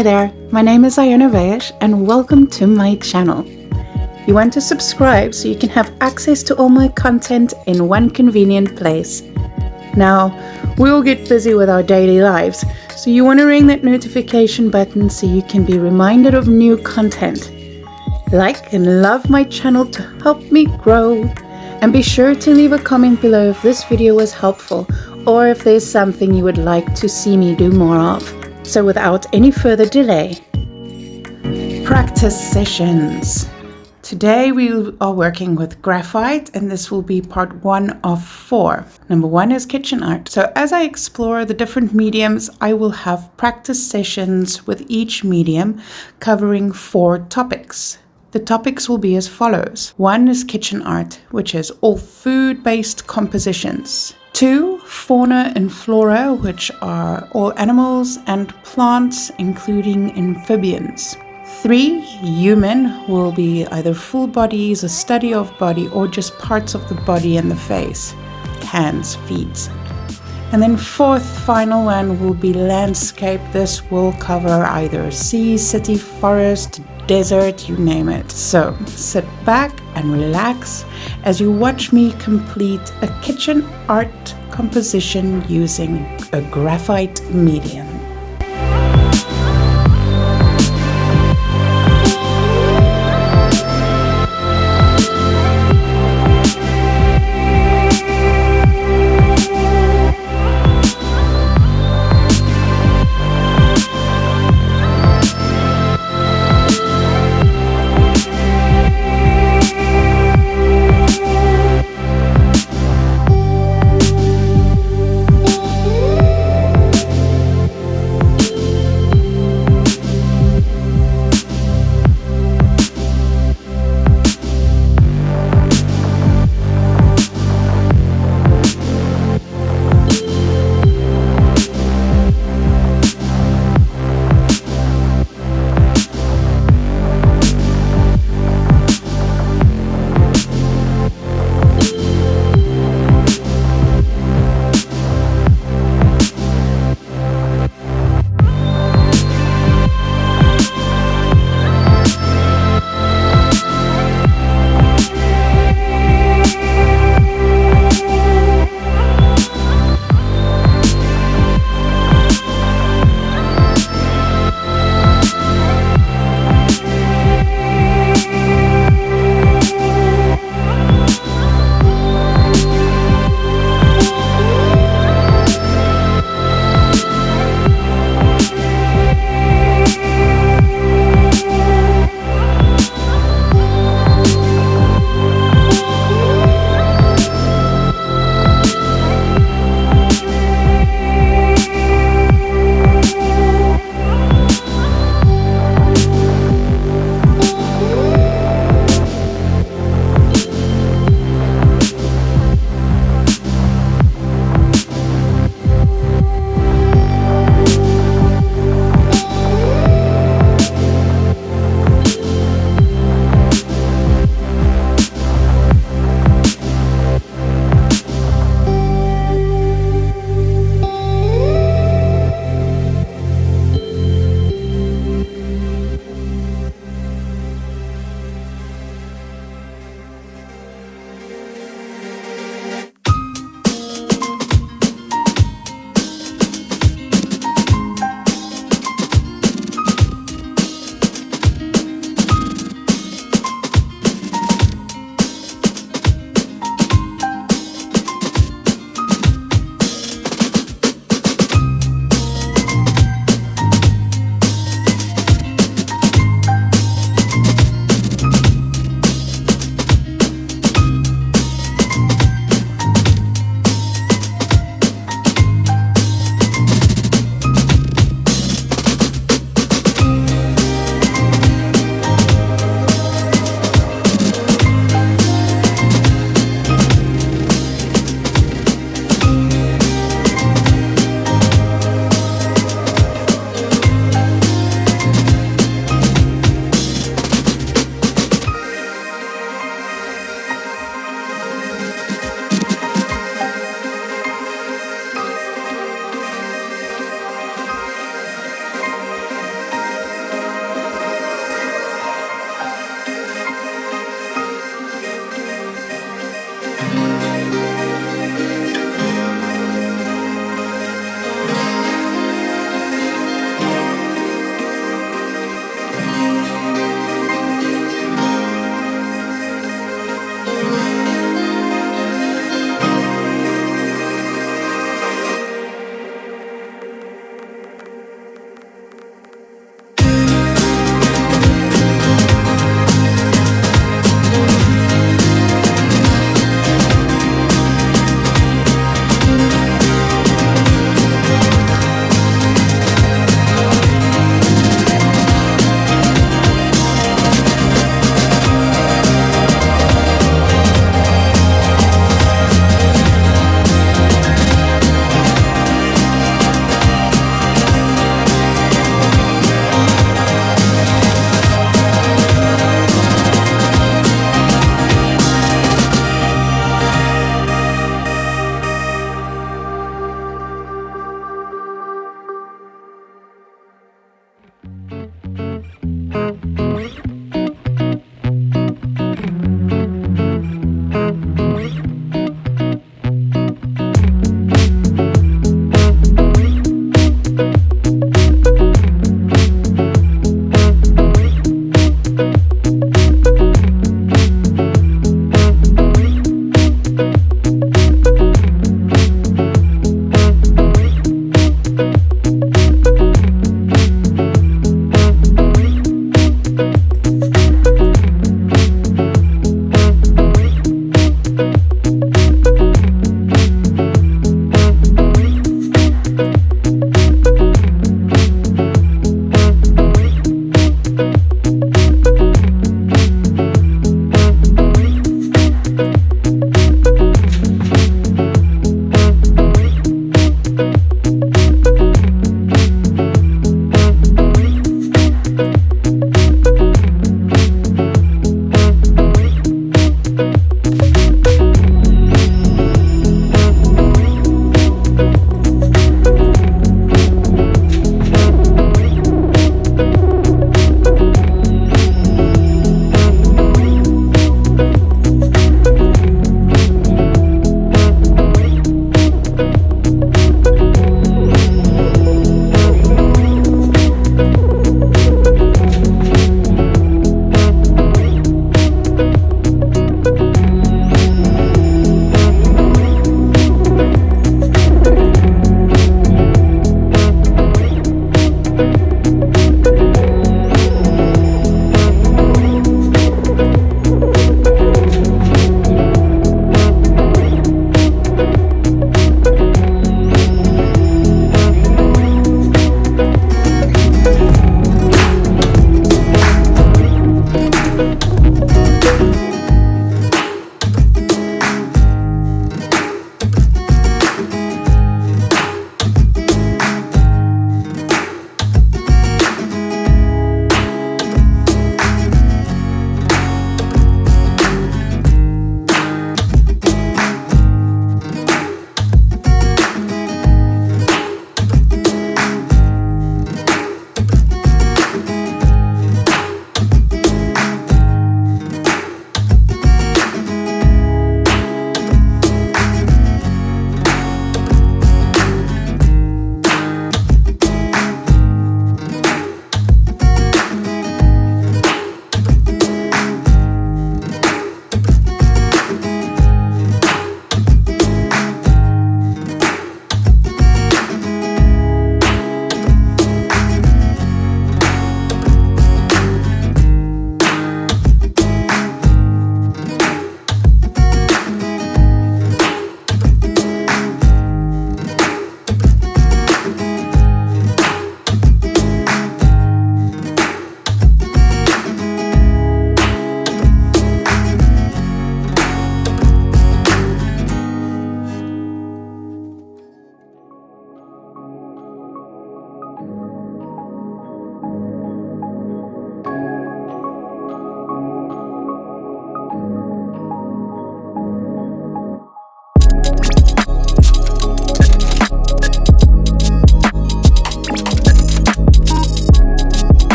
Hi there, my name is iona.artstudio and welcome to my channel. You want to subscribe so you can have access to all my content in one convenient place. Now, we all get busy with our daily lives, so you want to ring that notification button so you can be reminded of new content. Like and love my channel to help me grow, and be sure to leave a comment below if this video was helpful or if there's something you would like to see me do more of. So without any further delay, practice sessions. Today we are working with graphite, and this will be part 1 of 4. Number 1 is kitchen art. So as I explore the different mediums, I will have practice sessions with each medium covering 4 topics. The topics will be as follows. 1 is kitchen art, which is all food-based compositions. 2, fauna and flora, which are all animals and plants, including amphibians. 3, human, will be either full bodies, a study of body, or just parts of the body and the face, hands, feet. And then 4th, final one, will be landscape. This will cover either sea, city, forest, desert, you name it. So sit back and relax as you watch me complete a kitchen art composition using a graphite medium.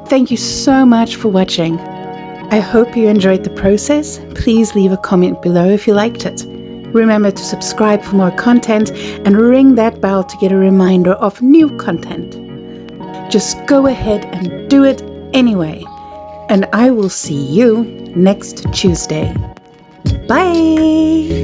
Thank you so much for watching. I hope you enjoyed the process. Please leave a comment below if you liked it. Remember to subscribe for more content and ring that bell to get a reminder of new content. Just go ahead and do it anyway. And I will see you next Tuesday. Bye!